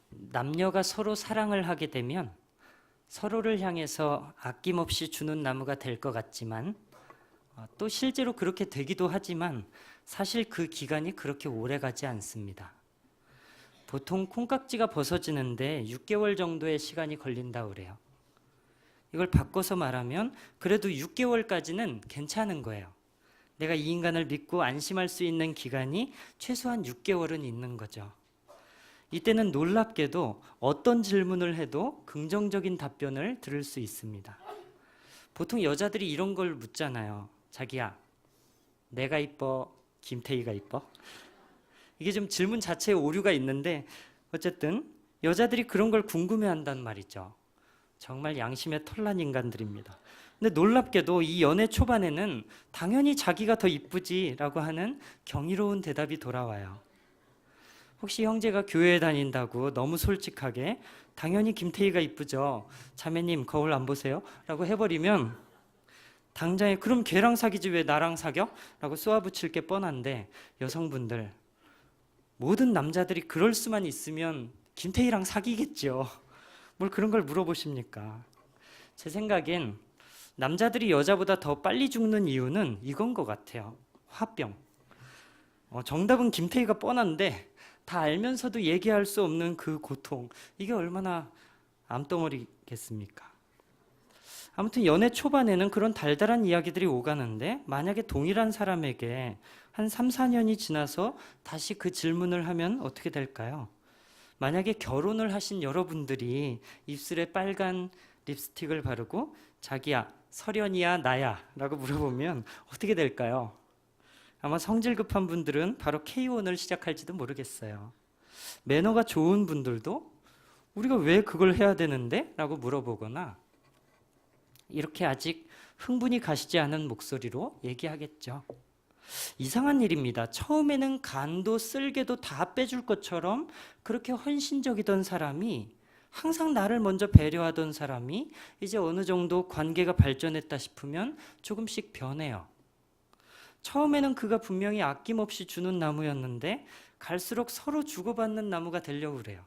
남녀가 서로 사랑을 하게 되면 서로를 향해서 아낌없이 주는 나무가 될 것 같지만 또 실제로 그렇게 되기도 하지만 사실 그 기간이 그렇게 오래 가지 않습니다. 보통 콩깍지가 벗어지는데 6개월 정도의 시간이 걸린다 그래요. 이걸 바꿔서 말하면 그래도 6개월까지는 괜찮은 거예요. 내가 이 인간을 믿고 안심할 수 있는 기간이 최소한 6개월은 있는 거죠. 이때는 놀랍게도 어떤 질문을 해도 긍정적인 답변을 들을 수 있습니다. 보통 여자들이 이런 걸 묻잖아요. 자기야, 내가 이뻐? 김태희가 이뻐? 이게 좀 질문 자체에 오류가 있는데 어쨌든 여자들이 그런 걸 궁금해한단 말이죠. 정말 양심에 털난 인간들입니다. 근데 놀랍게도 이 연애 초반에는 당연히 자기가 더 이쁘지라고 하는 경이로운 대답이 돌아와요. 혹시 형제가 교회에 다닌다고 너무 솔직하게 당연히 김태희가 이쁘죠. 자매님 거울 안 보세요? 라고 해버리면 당장에 그럼 걔랑 사귀지 왜 나랑 사겨? 라고 쏘아붙일 게 뻔한데 여성분들 모든 남자들이 그럴 수만 있으면 김태희랑 사귀겠죠. 뭘 그런 걸 물어보십니까? 제 생각엔 남자들이 여자보다 더 빨리 죽는 이유는 이건 것 같아요. 화병. 정답은 김태희가 뻔한데 다 알면서도 얘기할 수 없는 그 고통, 이게 얼마나 암덩어리겠습니까? 아무튼 연애 초반에는 그런 달달한 이야기들이 오가는데 만약에 동일한 사람에게 한 3, 4년이 지나서 다시 그 질문을 하면 어떻게 될까요? 만약에 결혼을 하신 여러분들이 입술에 빨간 립스틱을 바르고 자기야, 설현이야, 나야 라고 물어보면 어떻게 될까요? 아마 성질 급한 분들은 바로 K1을 시작할지도 모르겠어요. 매너가 좋은 분들도 우리가 왜 그걸 해야 되는데? 라고 물어보거나 이렇게 아직 흥분이 가시지 않은 목소리로 얘기하겠죠. 이상한 일입니다. 처음에는 간도 쓸개도 다 빼줄 것처럼 그렇게 헌신적이던 사람이, 항상 나를 먼저 배려하던 사람이 이제 어느 정도 관계가 발전했다 싶으면 조금씩 변해요. 처음에는 그가 분명히 아낌없이 주는 나무였는데 갈수록 서로 주고받는 나무가 되려고 그래요.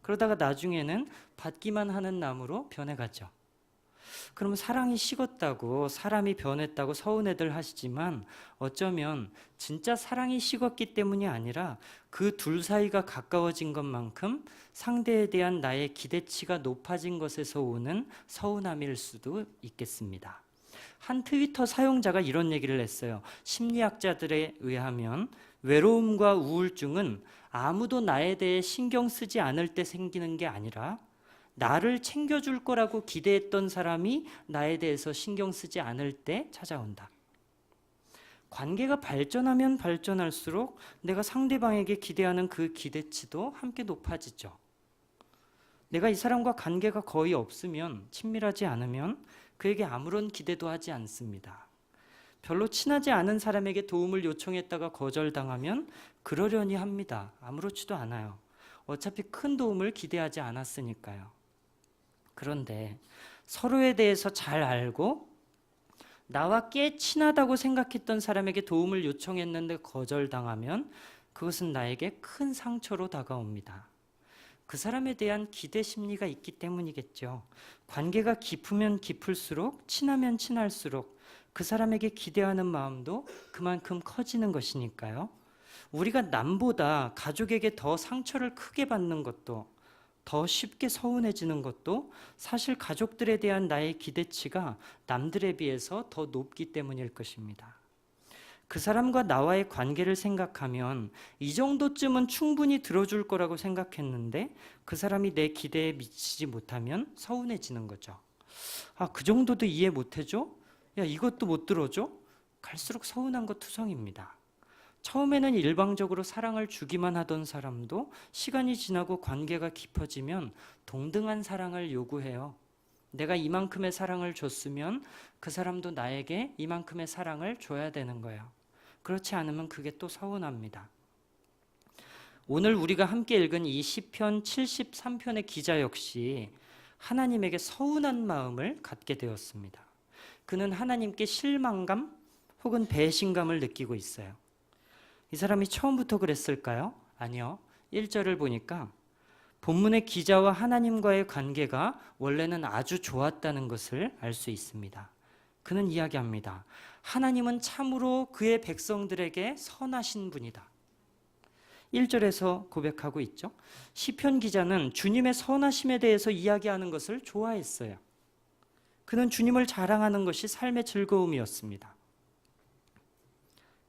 그러다가 나중에는 받기만 하는 나무로 변해가죠. 그러면 사랑이 식었다고, 사람이 변했다고 서운해들 하시지만 어쩌면 진짜 사랑이 식었기 때문이 아니라 그 둘 사이가 가까워진 것만큼 상대에 대한 나의 기대치가 높아진 것에서 오는 서운함일 수도 있겠습니다. 한 트위터 사용자가 이런 얘기를 했어요. 심리학자들에 의하면 외로움과 우울증은 아무도 나에 대해 신경 쓰지 않을 때 생기는 게 아니라 나를 챙겨줄 거라고 기대했던 사람이 나에 대해서 신경 쓰지 않을 때 찾아온다. 관계가 발전하면 발전할수록 내가 상대방에게 기대하는 그 기대치도 함께 높아지죠. 내가 이 사람과 관계가 거의 없으면, 친밀하지 않으면 그에게 아무런 기대도 하지 않습니다. 별로 친하지 않은 사람에게 도움을 요청했다가 거절당하면 그러려니 합니다. 아무렇지도 않아요. 어차피 큰 도움을 기대하지 않았으니까요. 그런데 서로에 대해서 잘 알고 나와 꽤 친하다고 생각했던 사람에게 도움을 요청했는데 거절당하면 그것은 나에게 큰 상처로 다가옵니다. 그 사람에 대한 기대 심리가 있기 때문이겠죠. 관계가 깊으면 깊을수록, 친하면 친할수록 그 사람에게 기대하는 마음도 그만큼 커지는 것이니까요. 우리가 남보다 가족에게 더 상처를 크게 받는 것도, 더 쉽게 서운해지는 것도 사실 가족들에 대한 나의 기대치가 남들에 비해서 더 높기 때문일 것입니다. 그 사람과 나와의 관계를 생각하면 이 정도쯤은 충분히 들어줄 거라고 생각했는데 그 사람이 내 기대에 미치지 못하면 서운해지는 거죠. 그 정도도 이해 못 해줘? 야, 이것도 못 들어줘? 갈수록 서운한 거 투성입니다. 처음에는 일방적으로 사랑을 주기만 하던 사람도 시간이 지나고 관계가 깊어지면 동등한 사랑을 요구해요. 내가 이만큼의 사랑을 줬으면 그 사람도 나에게 이만큼의 사랑을 줘야 되는 거예요. 그렇지 않으면 그게 또 서운합니다. 오늘 우리가 함께 읽은 이 시편 73편의 기자 역시 하나님에게 서운한 마음을 갖게 되었습니다. 그는 하나님께 실망감 혹은 배신감을 느끼고 있어요. 이 사람이 처음부터 그랬을까요? 아니요. 1절을 보니까 본문의 기자와 하나님과의 관계가 원래는 아주 좋았다는 것을 알 수 있습니다. 그는 이야기합니다. 하나님은 참으로 그의 백성들에게 선하신 분이다. 1절에서 고백하고 있죠. 시편 기자는 주님의 선하심에 대해서 이야기하는 것을 좋아했어요. 그는 주님을 자랑하는 것이 삶의 즐거움이었습니다.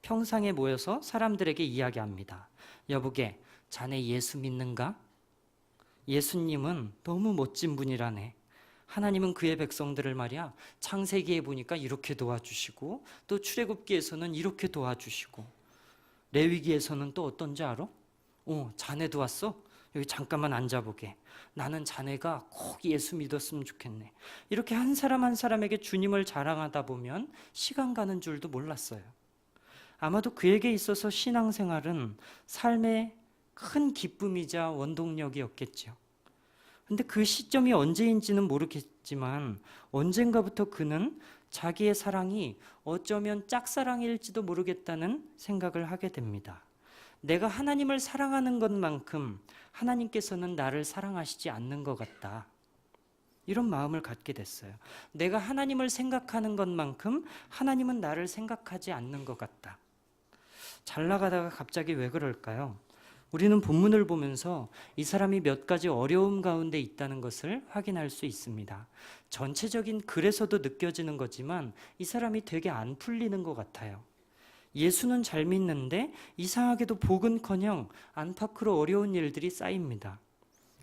평상에 모여서 사람들에게 이야기합니다. 여보게, 자네 예수 믿는가? 예수님은 너무 멋진 분이라네. 하나님은 그의 백성들을 말이야, 창세기에 보니까 이렇게 도와주시고, 또 출애굽기에서는 이렇게 도와주시고, 레위기에서는 또 어떤지 알아? 자네도 왔어? 여기 잠깐만 앉아보게. 나는 자네가 꼭 예수 믿었으면 좋겠네. 이렇게 한 사람 한 사람에게 주님을 자랑하다 보면 시간 가는 줄도 몰랐어요. 아마도 그에게 있어서 신앙생활은 삶의 큰 기쁨이자 원동력이었겠죠. 근데 그 시점이 언제인지는 모르겠지만 언젠가부터 그는 자기의 사랑이 어쩌면 짝사랑일지도 모르겠다는 생각을 하게 됩니다. 내가 하나님을 사랑하는 것만큼 하나님께서는 나를 사랑하시지 않는 것 같다. 이런 마음을 갖게 됐어요. 내가 하나님을 생각하는 것만큼 하나님은 나를 생각하지 않는 것 같다. 잘 나가다가 갑자기 왜 그럴까요? 우리는 본문을 보면서 이 사람이 몇 가지 어려움 가운데 있다는 것을 확인할 수 있습니다. 전체적인 글에서도 느껴지는 거지만 이 사람이 되게 안 풀리는 것 같아요. 예수는 잘 믿는데 이상하게도 복은커녕 안팎으로 어려운 일들이 쌓입니다.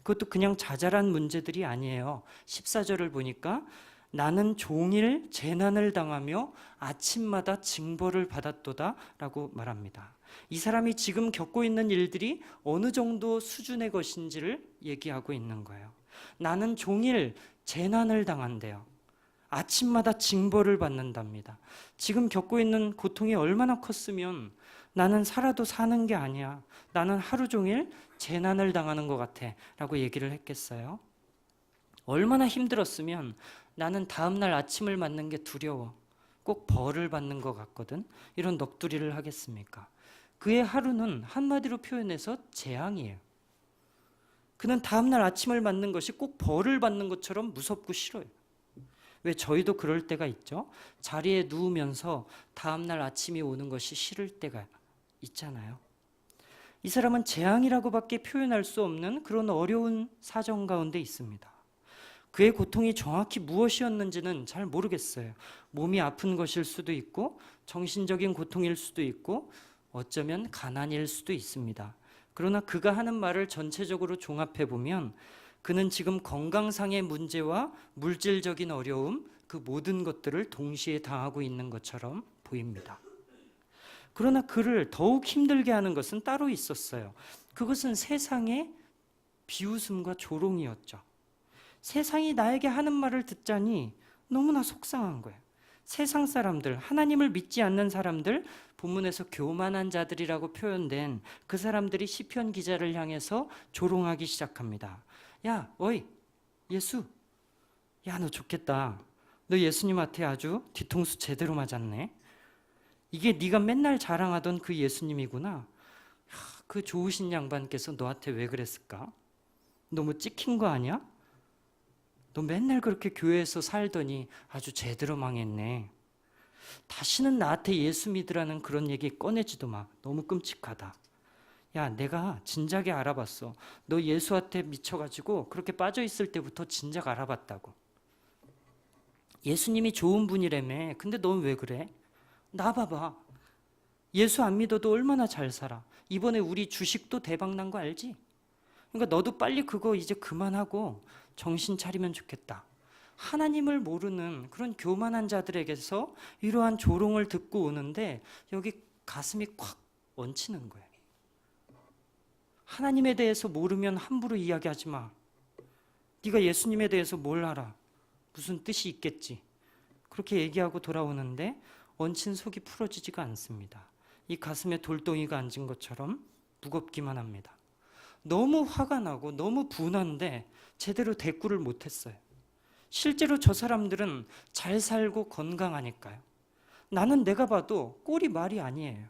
그것도 그냥 자잘한 문제들이 아니에요. 14절을 보니까 나는 종일 재난을 당하며 아침마다 징벌을 받았도다 라고 말합니다. 이 사람이 지금 겪고 있는 일들이 어느 정도 수준의 것인지를 얘기하고 있는 거예요. 나는 종일 재난을 당한대요. 아침마다 징벌을 받는답니다. 지금 겪고 있는 고통이 얼마나 컸으면 나는 살아도 사는 게 아니야. 나는 하루 종일 재난을 당하는 것 같아 라고 얘기를 했겠어요. 얼마나 힘들었으면 나는 다음날 아침을 맞는 게 두려워. 꼭 벌을 받는 것 같거든. 이런 넋두리를 하겠습니까? 그의 하루는 한마디로 표현해서 재앙이에요. 그는 다음날 아침을 맞는 것이 꼭 벌을 받는 것처럼 무섭고 싫어요. 왜 저희도 그럴 때가 있죠? 자리에 누우면서 다음날 아침이 오는 것이 싫을 때가 있잖아요. 이 사람은 재앙이라고밖에 표현할 수 없는 그런 어려운 사정 가운데 있습니다. 그의 고통이 정확히 무엇이었는지는 잘 모르겠어요. 몸이 아픈 것일 수도 있고 정신적인 고통일 수도 있고 어쩌면 가난일 수도 있습니다. 그러나 그가 하는 말을 전체적으로 종합해 보면 그는 지금 건강상의 문제와 물질적인 어려움, 그 모든 것들을 동시에 당하고 있는 것처럼 보입니다. 그러나 그를 더욱 힘들게 하는 것은 따로 있었어요. 그것은 세상의 비웃음과 조롱이었죠. 세상이 나에게 하는 말을 듣자니 너무나 속상한 거예요. 세상 사람들, 하나님을 믿지 않는 사람들, 본문에서 교만한 자들이라고 표현된 그 사람들이 시편 기자를 향해서 조롱하기 시작합니다. 야, 어이, 예수. 야, 너 좋겠다. 너 예수님한테 아주 뒤통수 제대로 맞았네. 이게 네가 맨날 자랑하던 그 예수님이구나. 그 좋으신 양반께서 너한테 왜 그랬을까? 너무 찍힌 거 아니야? 너 맨날 그렇게 교회에서 살더니 아주 제대로 망했네. 다시는 나한테 예수 믿으라는 그런 얘기 꺼내지도 마. 너무 끔찍하다. 야, 내가 진작에 알아봤어. 너 예수한테 미쳐가지고 그렇게 빠져있을 때부터 진작 알아봤다고. 예수님이 좋은 분이라며. 근데 넌 왜 그래? 나 봐봐. 예수 안 믿어도 얼마나 잘 살아. 이번에 우리 주식도 대박 난 거 알지? 그러니까 너도 빨리 그거 이제 그만하고 정신 차리면 좋겠다. 하나님을 모르는 그런 교만한 자들에게서 이러한 조롱을 듣고 오는데 여기 가슴이 콱 얹히는 거예요. 하나님에 대해서 모르면 함부로 이야기하지 마. 네가 예수님에 대해서 뭘 알아? 무슨 뜻이 있겠지. 그렇게 얘기하고 돌아오는데 얹힌 속이 풀어지지가 않습니다. 이 가슴에 돌덩이가 앉은 것처럼 무겁기만 합니다. 너무 화가 나고 너무 분한데 제대로 대꾸를 못했어요. 실제로 저 사람들은 잘 살고 건강하니까요. 나는 내가 봐도 꼴이 말이 아니에요.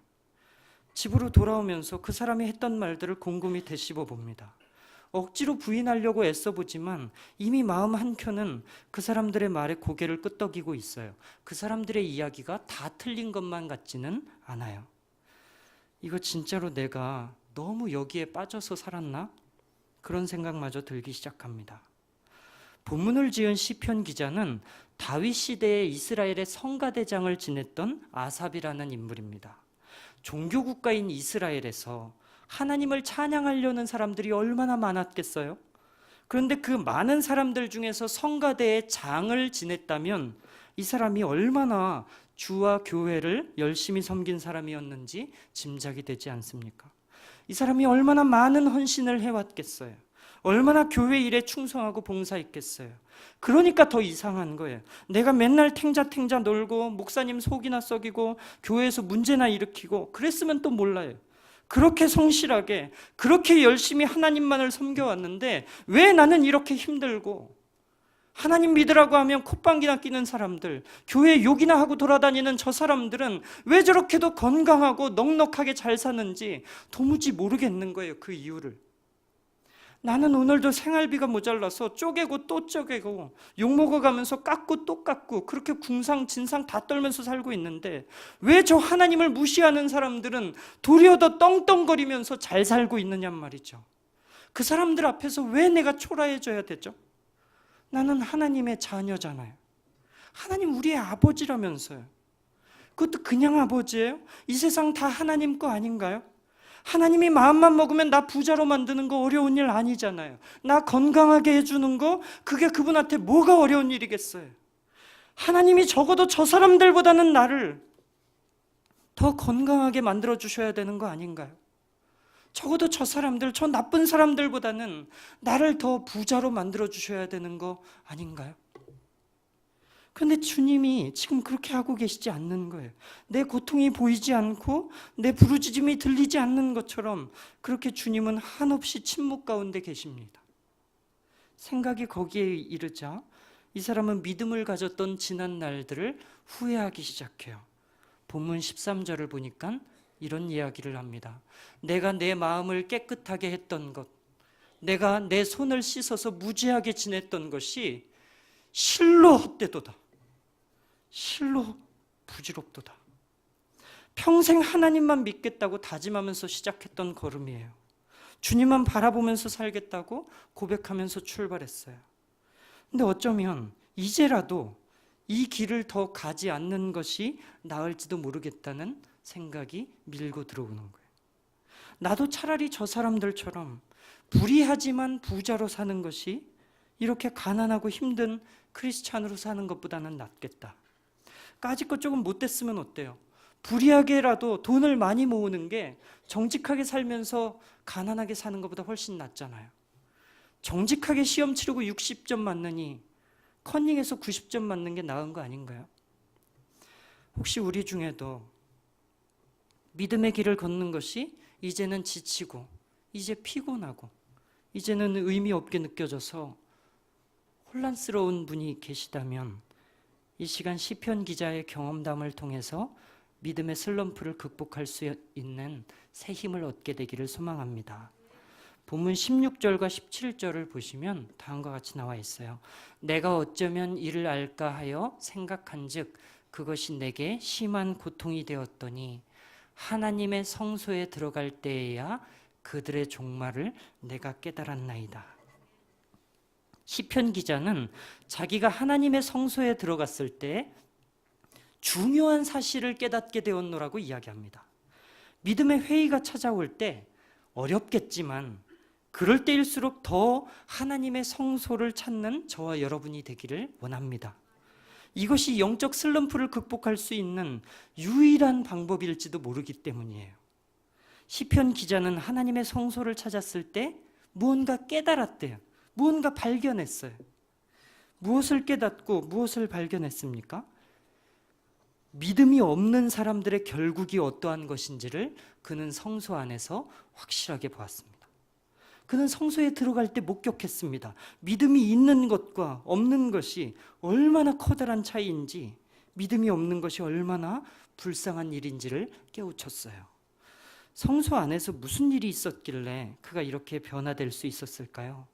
집으로 돌아오면서 그 사람이 했던 말들을 곰곰이 되씹어 봅니다. 억지로 부인하려고 애써보지만 이미 마음 한켠은 그 사람들의 말에 고개를 끄덕이고 있어요. 그 사람들의 이야기가 다 틀린 것만 같지는 않아요. 이거 진짜로 내가 너무 여기에 빠져서 살았나? 그런 생각마저 들기 시작합니다. 본문을 지은 시편 기자는 다윗 시대에 이스라엘의 성가대장을 지냈던 아삽이라는 인물입니다. 종교국가인 이스라엘에서 하나님을 찬양하려는 사람들이 얼마나 많았겠어요? 그런데 그 많은 사람들 중에서 성가대의 장을 지냈다면 이 사람이 얼마나 주와 교회를 열심히 섬긴 사람이었는지 짐작이 되지 않습니까? 이 사람이 얼마나 많은 헌신을 해왔겠어요? 얼마나 교회 일에 충성하고 봉사했겠어요? 그러니까 더 이상한 거예요. 내가 맨날 탱자탱자 놀고 목사님 속이나 썩이고 교회에서 문제나 일으키고 그랬으면 또 몰라요. 그렇게 성실하게 그렇게 열심히 하나님만을 섬겨왔는데 왜 나는 이렇게 힘들고, 하나님 믿으라고 하면 콧방귀나 끼는 사람들, 교회 욕이나 하고 돌아다니는 저 사람들은 왜 저렇게도 건강하고 넉넉하게 잘 사는지 도무지 모르겠는 거예요. 그 이유를. 나는 오늘도 생활비가 모자라서 쪼개고 또 쪼개고 욕먹어가면서 깎고 또 깎고 그렇게 궁상 진상 다 떨면서 살고 있는데 왜 저 하나님을 무시하는 사람들은 도리어 더 떵떵거리면서 잘 살고 있느냔 말이죠. 그 사람들 앞에서 왜 내가 초라해져야 되죠? 나는 하나님의 자녀잖아요. 하나님 우리의 아버지라면서요. 그것도 그냥 아버지예요? 이 세상 다 하나님 거 아닌가요? 하나님이 마음만 먹으면 나 부자로 만드는 거 어려운 일 아니잖아요. 나 건강하게 해주는 거 그게 그분한테 뭐가 어려운 일이겠어요? 하나님이 적어도 저 사람들보다는 나를 더 건강하게 만들어 주셔야 되는 거 아닌가요? 적어도 저 사람들, 저 나쁜 사람들보다는 나를 더 부자로 만들어 주셔야 되는 거 아닌가요? 그런데 주님이 지금 그렇게 하고 계시지 않는 거예요. 내 고통이 보이지 않고 내 부르짖음이 들리지 않는 것처럼 그렇게 주님은 한없이 침묵 가운데 계십니다. 생각이 거기에 이르자 이 사람은 믿음을 가졌던 지난 날들을 후회하기 시작해요. 본문 13절을 보니까 이런 이야기를 합니다. 내가 내 마음을 깨끗하게 했던 것, 내가 내 손을 씻어서 무죄하게 지냈던 것이 실로 헛되도다. 실로 부질없도다. 평생 하나님만 믿겠다고 다짐하면서 시작했던 걸음이에요. 주님만 바라보면서 살겠다고 고백하면서 출발했어요. 근데 어쩌면 이제라도 이 길을 더 가지 않는 것이 나을지도 모르겠다는 생각이 밀고 들어오는 거예요. 나도 차라리 저 사람들처럼 불의하지만 부자로 사는 것이 이렇게 가난하고 힘든 크리스찬으로 사는 것보다는 낫겠다. 까짓 것 조금 못됐으면 어때요? 불의하게라도 돈을 많이 모으는 게 정직하게 살면서 가난하게 사는 것보다 훨씬 낫잖아요. 정직하게 시험 치르고 60점 맞느니 커닝에서 90점 맞는 게 나은 거 아닌가요? 혹시 우리 중에도 믿음의 길을 걷는 것이 이제는 지치고 이제 피곤하고 이제는 의미 없게 느껴져서 혼란스러운 분이 계시다면 이 시간 시편 기자의 경험담을 통해서 믿음의 슬럼프를 극복할 수 있는 새 힘을 얻게 되기를 소망합니다. 본문 16절과 17절을 보시면 다음과 같이 나와 있어요. 내가 어쩌면 이를 알까 하여 생각한즉 그것이 내게 심한 고통이 되었더니 하나님의 성소에 들어갈 때에야 그들의 종말을 내가 깨달았나이다. 시편 기자는 자기가 하나님의 성소에 들어갔을 때 중요한 사실을 깨닫게 되었노라고 이야기합니다. 믿음의 회의가 찾아올 때 어렵겠지만 그럴 때일수록 더 하나님의 성소를 찾는 저와 여러분이 되기를 원합니다. 이것이 영적 슬럼프를 극복할 수 있는 유일한 방법일지도 모르기 때문이에요. 시편 기자는 하나님의 성소를 찾았을 때 무언가 깨달았대요. 무언가 발견했어요. 무엇을 깨닫고 무엇을 발견했습니까? 믿음이 없는 사람들의 결국이 어떠한 것인지를 그는 성소 안에서 확실하게 보았습니다. 그는 성소에 들어갈 때 목격했습니다. 믿음이 있는 것과 없는 것이 얼마나 커다란 차이인지, 믿음이 없는 것이 얼마나 불쌍한 일인지를 깨우쳤어요. 성소 안에서 무슨 일이 있었길래 그가 이렇게 변화될 수 있었을까요?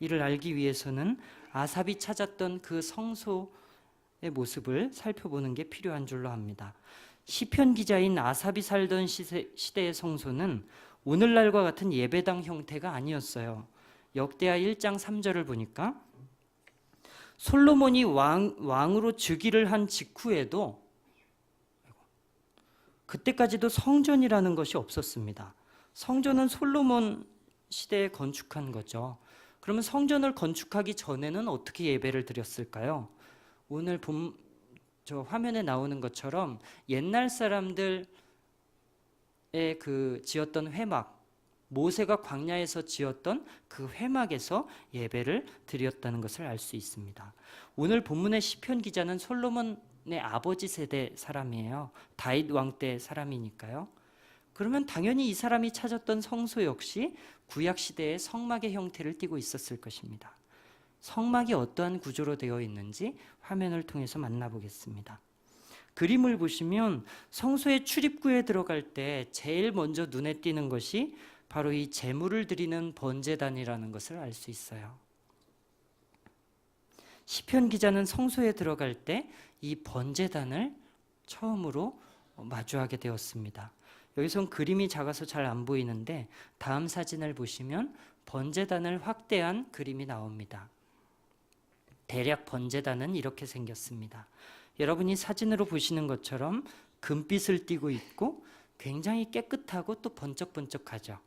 이를 알기 위해서는 아삽이 찾았던 그 성소의 모습을 살펴보는 게 필요한 줄로 압니다. 시편 기자인 아삽이 살던 시대의 성소는 오늘날과 같은 예배당 형태가 아니었어요. 역대하 1장 3절을 보니까 솔로몬이 왕으로 즉위를 한 직후에도 그때까지도 성전이라는 것이 없었습니다. 성전은 솔로몬 시대에 건축한 거죠. 그러면 성전을 건축하기 전에는 어떻게 예배를 드렸을까요? 오늘 저 화면에 나오는 것처럼 옛날 사람들의 그 지었던 회막, 모세가 광야에서 지었던 그 회막에서 예배를 드렸다는 것을 알 수 있습니다. 오늘 본문의 시편 기자는 솔로몬의 아버지 세대 사람이에요. 다윗 왕 때 사람이니까요. 그러면 당연히 이 사람이 찾았던 성소 역시 구약 시대의 성막의 형태를 띠고 있었을 것입니다. 성막이 어떠한 구조로 되어 있는지 화면을 통해서 만나보겠습니다. 그림을 보시면 성소의 출입구에 들어갈 때 제일 먼저 눈에 띄는 것이 바로 이 제물을 드리는 번제단이라는 것을 알 수 있어요. 시편 기자는 성소에 들어갈 때 이 번제단을 처음으로 마주하게 되었습니다. 여기선 그림이 작아서 잘 안 보이는데 다음 사진을 보시면 번제단을 확대한 그림이 나옵니다. 대략 번제단은 이렇게 생겼습니다. 여러분이 사진으로 보시는 것처럼 금빛을 띠고 있고 굉장히 깨끗하고 또 번쩍번쩍하죠.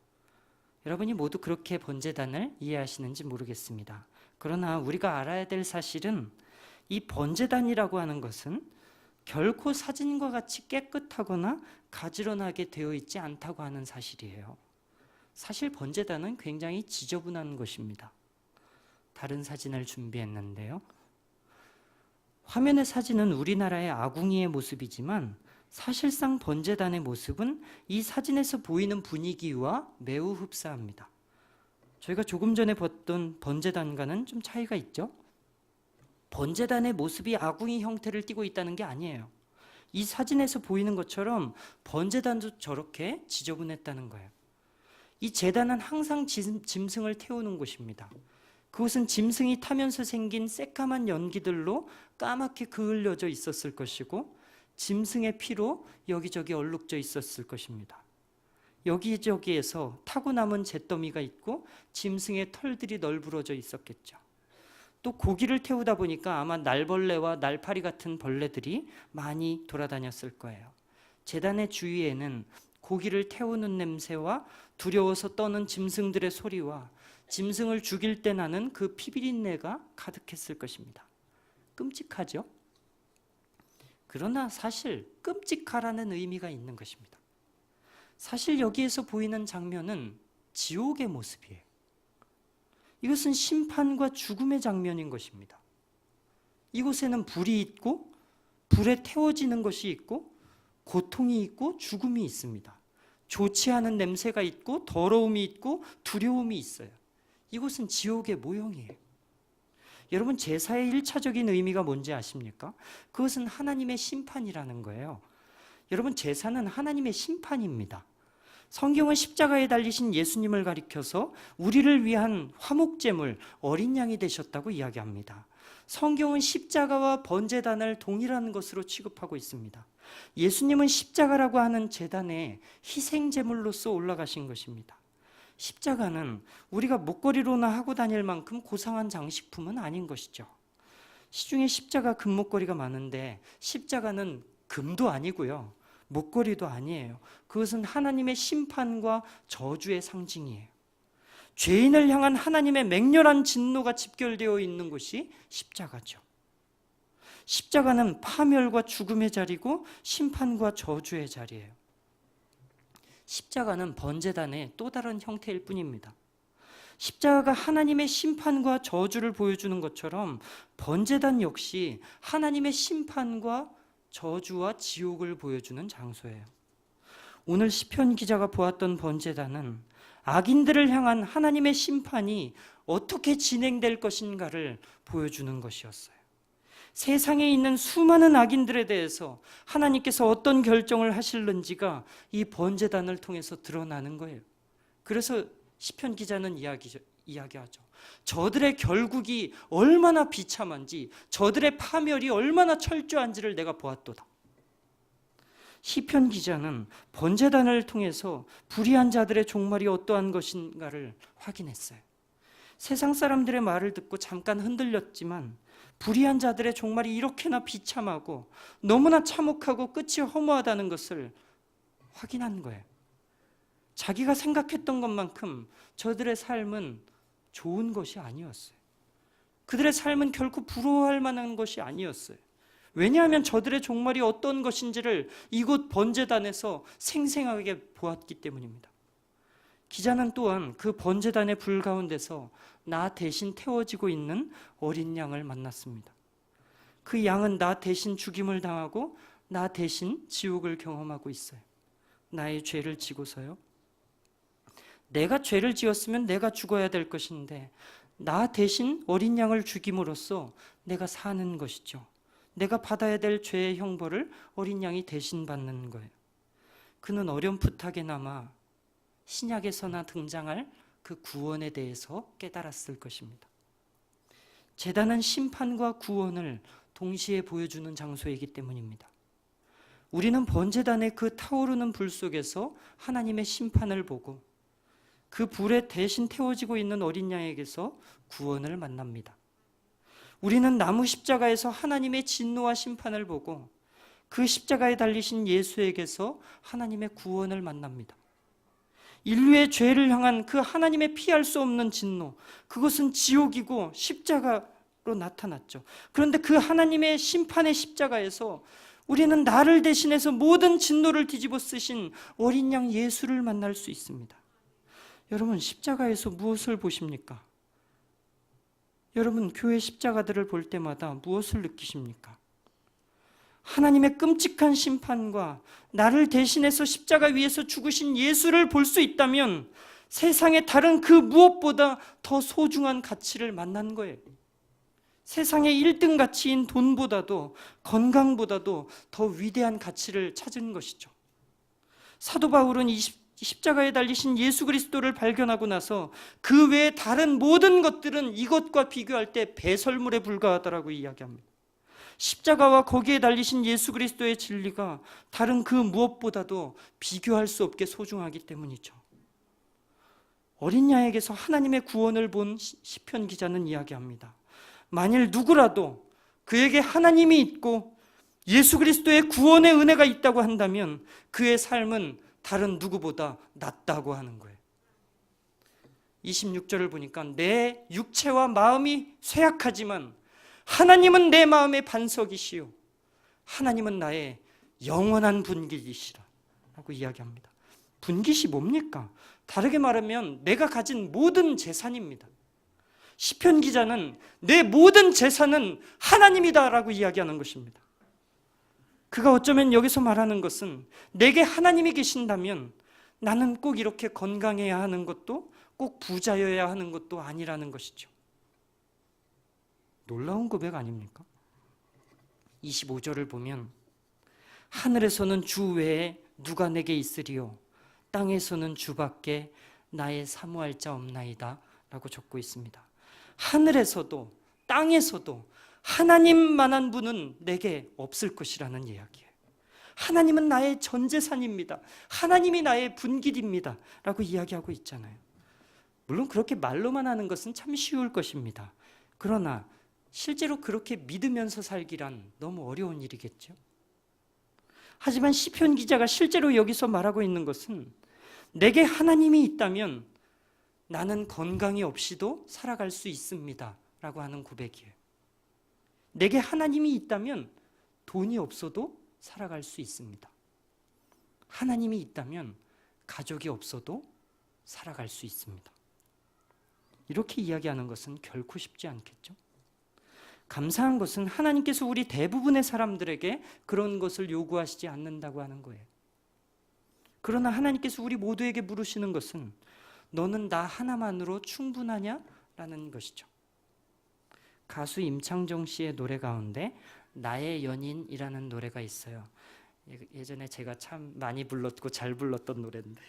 여러분이 모두 그렇게 번제단을 이해하시는지 모르겠습니다. 그러나 우리가 알아야 될 사실은 이 번제단이라고 하는 것은 결코 사진과 같이 깨끗하거나 가지런하게 되어 있지 않다고 하는 사실이에요. 사실 번제단은 굉장히 지저분한 것입니다. 다른 사진을 준비했는데요. 화면의 사진은 우리나라의 아궁이의 모습이지만 사실상 번제단의 모습은 이 사진에서 보이는 분위기와 매우 흡사합니다. 저희가 조금 전에 봤던 번제단과는 좀 차이가 있죠? 번제단의 모습이 아궁이 형태를 띠고 있다는 게 아니에요. 이 사진에서 보이는 것처럼 번제단도 저렇게 지저분했다는 거예요. 이 제단은 항상 짐승을 태우는 곳입니다. 그곳은 짐승이 타면서 생긴 새까만 연기들로 까맣게 그을려져 있었을 것이고 짐승의 피로 여기저기 얼룩져 있었을 것입니다. 여기저기에서 타고 남은 잿더미가 있고 짐승의 털들이 널브러져 있었겠죠. 또 고기를 태우다 보니까 아마 날벌레와 날파리 같은 벌레들이 많이 돌아다녔을 거예요. 제단의 주위에는 고기를 태우는 냄새와 두려워서 떠는 짐승들의 소리와 짐승을 죽일 때 나는 그 피비린내가 가득했을 것입니다. 끔찍하죠? 그러나 사실 끔찍하라는 의미가 있는 것입니다. 사실 여기에서 보이는 장면은 지옥의 모습이에요. 이것은 심판과 죽음의 장면인 것입니다. 이곳에는 불이 있고 불에 태워지는 것이 있고 고통이 있고 죽음이 있습니다. 좋지 않은 냄새가 있고 더러움이 있고 두려움이 있어요. 이곳은 지옥의 모형이에요. 여러분, 제사의 1차적인 의미가 뭔지 아십니까? 그것은 하나님의 심판이라는 거예요. 여러분, 제사는 하나님의 심판입니다. 성경은 십자가에 달리신 예수님을 가리켜서 우리를 위한 화목제물, 어린 양이 되셨다고 이야기합니다. 성경은 십자가와 번제단을 동일한 것으로 취급하고 있습니다. 예수님은 십자가라고 하는 제단에 희생제물로서 올라가신 것입니다. 십자가는 우리가 목걸이로나 하고 다닐 만큼 고상한 장식품은 아닌 것이죠. 시중에 십자가 금목걸이가 많은데 십자가는 금도 아니고요, 목걸이도 아니에요. 그것은 하나님의 심판과 저주의 상징이에요. 죄인을 향한 하나님의 맹렬한 진노가 집결되어 있는 곳이 십자가죠. 십자가는 파멸과 죽음의 자리고 심판과 저주의 자리예요. 십자가는 번제단의 또 다른 형태일 뿐입니다. 십자가가 하나님의 심판과 저주를 보여주는 것처럼 번제단 역시 하나님의 심판과 저주와 지옥을 보여주는 장소예요. 오늘 시편 기자가 보았던 번제단은 악인들을 향한 하나님의 심판이 어떻게 진행될 것인가를 보여주는 것이었어요. 세상에 있는 수많은 악인들에 대해서 하나님께서 어떤 결정을 하실는지가 이 번제단을 통해서 드러나는 거예요. 그래서 시편 기자는 이야기하죠. 저들의 결국이 얼마나 비참한지, 저들의 파멸이 얼마나 철저한지를 내가 보았도다. 시편 기자는 번제단을 통해서 불의한 자들의 종말이 어떠한 것인가를 확인했어요. 세상 사람들의 말을 듣고 잠깐 흔들렸지만 불의한 자들의 종말이 이렇게나 비참하고 너무나 참혹하고 끝이 허무하다는 것을 확인한 거예요. 자기가 생각했던 것만큼 저들의 삶은 좋은 것이 아니었어요. 그들의 삶은 결코 부러워할 만한 것이 아니었어요. 왜냐하면 저들의 종말이 어떤 것인지를 이곳 번제단에서 생생하게 보았기 때문입니다. 기자는 또한 그 번제단의 불 가운데서 나 대신 태워지고 있는 어린 양을 만났습니다. 그 양은 나 대신 죽임을 당하고 나 대신 지옥을 경험하고 있어요. 나의 죄를 지고서요. 내가 죄를 지었으면 내가 죽어야 될 것인데 나 대신 어린 양을 죽임으로써 내가 사는 것이죠. 내가 받아야 될 죄의 형벌을 어린 양이 대신 받는 거예요. 그는 어렴풋하게나마 신약에서나 등장할 그 구원에 대해서 깨달았을 것입니다. 제단은 심판과 구원을 동시에 보여주는 장소이기 때문입니다. 우리는 번제단의 그 타오르는 불 속에서 하나님의 심판을 보고 그 불에 대신 태워지고 있는 어린 양에게서 구원을 만납니다. 우리는 나무 십자가에서 하나님의 진노와 심판을 보고 그 십자가에 달리신 예수에게서 하나님의 구원을 만납니다. 인류의 죄를 향한 그 하나님의 피할 수 없는 진노, 그것은 지옥이고 십자가로 나타났죠. 그런데 그 하나님의 심판의 십자가에서 우리는 나를 대신해서 모든 진노를 뒤집어 쓰신 어린 양 예수를 만날 수 있습니다. 여러분, 십자가에서 무엇을 보십니까? 여러분, 교회 십자가들을 볼 때마다 무엇을 느끼십니까? 하나님의 끔찍한 심판과 나를 대신해서 십자가 위에서 죽으신 예수를 볼 수 있다면 세상의 다른 그 무엇보다 더 소중한 가치를 만난 거예요. 세상의 1등 가치인 돈보다도 건강보다도 더 위대한 가치를 찾은 것이죠. 사도 바울은 이 십자가에 달리신 예수 그리스도를 발견하고 나서 그 외에 다른 모든 것들은 이것과 비교할 때 배설물에 불과하다라고 이야기합니다. 십자가와 거기에 달리신 예수 그리스도의 진리가 다른 그 무엇보다도 비교할 수 없게 소중하기 때문이죠. 어린 양에게서 하나님의 구원을 본 시편 기자는 이야기합니다. 만일 누구라도 그에게 하나님이 있고 예수 그리스도의 구원의 은혜가 있다고 한다면 그의 삶은 다른 누구보다 낫다고 하는 거예요. 26절을 보니까 내 육체와 마음이 쇠약하지만 하나님은 내 마음의 반석이시요 하나님은 나의 영원한 분깃이시라 라고 이야기합니다. 분깃이 뭡니까? 다르게 말하면 내가 가진 모든 재산입니다. 시편 기자는 내 모든 재산은 하나님이다 라고 이야기하는 것입니다. 그가 어쩌면 여기서 말하는 것은 내게 하나님이 계신다면 나는 꼭 이렇게 건강해야 하는 것도 꼭 부자여야 하는 것도 아니라는 것이죠. 놀라운 고백 아닙니까? 25절을 보면 하늘에서는 주 외에 누가 내게 있으리요 땅에서는 주밖에 나의 사모할 자 없나이다 라고 적고 있습니다. 하늘에서도 땅에서도 하나님만한 분은 내게 없을 것이라는 이야기예요. 하나님은 나의 전 재산입니다. 하나님이 나의 분깃입니다 라고 이야기하고 있잖아요. 물론 그렇게 말로만 하는 것은 참 쉬울 것입니다. 그러나 실제로 그렇게 믿으면서 살기란 너무 어려운 일이겠죠. 하지만 시편 기자가 실제로 여기서 말하고 있는 것은 내게 하나님이 있다면 나는 건강이 없이도 살아갈 수 있습니다 라고 하는 고백이에요. 내게 하나님이 있다면 돈이 없어도 살아갈 수 있습니다. 하나님이 있다면 가족이 없어도 살아갈 수 있습니다. 이렇게 이야기하는 것은 결코 쉽지 않겠죠. 감사한 것은 하나님께서 우리 대부분의 사람들에게 그런 것을 요구하시지 않는다고 하는 거예요. 그러나 하나님께서 우리 모두에게 물으시는 것은 너는 나 하나만으로 충분하냐? 라는 것이죠. 가수 임창정 씨의 노래 가운데 나의 연인이라는 노래가 있어요. 예전에 제가 참 많이 불렀고 잘 불렀던 노래인데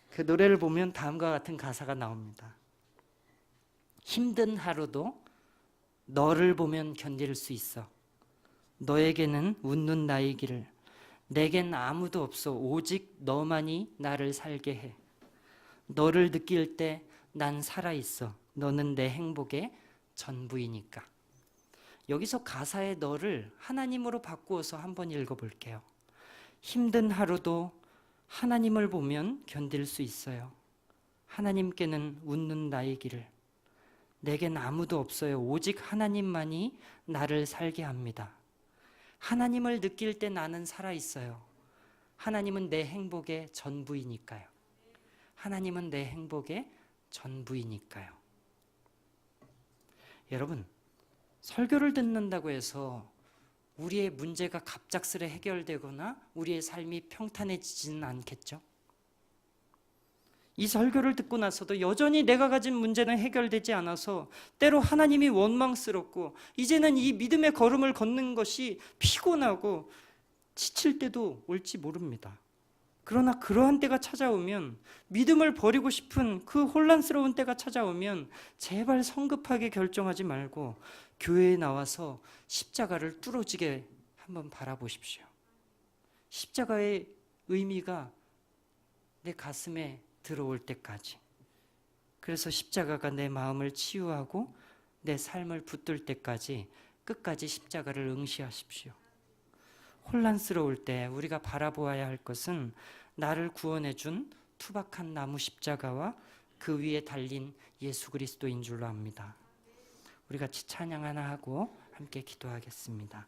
그 노래를 보면 다음과 같은 가사가 나옵니다. 힘든 하루도 너를 보면 견딜 수 있어. 너에게는 웃는 나의 길을. 내겐 아무도 없어. 오직 너만이 나를 살게 해. 너를 느낄 때 난 살아있어. 너는 내 행복의 전부이니까. 여기서 가사의 너를 하나님으로 바꾸어서 한번 읽어볼게요. 힘든 하루도 하나님을 보면 견딜 수 있어요. 하나님께는 웃는 나의 길을. 내겐 아무도 없어요. 오직 하나님만이 나를 살게 합니다. 하나님을 느낄 때 나는 살아있어요. 하나님은 내 행복의 전부이니까요. 하나님은 내 행복의 전부이니까요. 여러분, 설교를 듣는다고 해서 우리의 문제가 갑작스레 해결되거나 우리의 삶이 평탄해지지는 않겠죠? 이 설교를 듣고 나서도 여전히 내가 가진 문제는 해결되지 않아서 때로 하나님이 원망스럽고 이제는 이 믿음의 걸음을 걷는 것이 피곤하고 지칠 때도 올지 모릅니다. 그러나 그러한 때가 찾아오면, 믿음을 버리고 싶은 그 혼란스러운 때가 찾아오면 제발 성급하게 결정하지 말고 교회에 나와서 십자가를 뚫어지게 한번 바라보십시오. 십자가의 의미가 내 가슴에 들어올 때까지, 그래서 십자가가 내 마음을 치유하고 내 삶을 붙들 때까지 끝까지 십자가를 응시하십시오. 혼란스러울 때 우리가 바라보아야 할 것은 나를 구원해 준 투박한 나무 십자가와 그 위에 달린 예수 그리스도인 줄로 압니다. 우리 같이 찬양 하나 하고 함께 기도하겠습니다.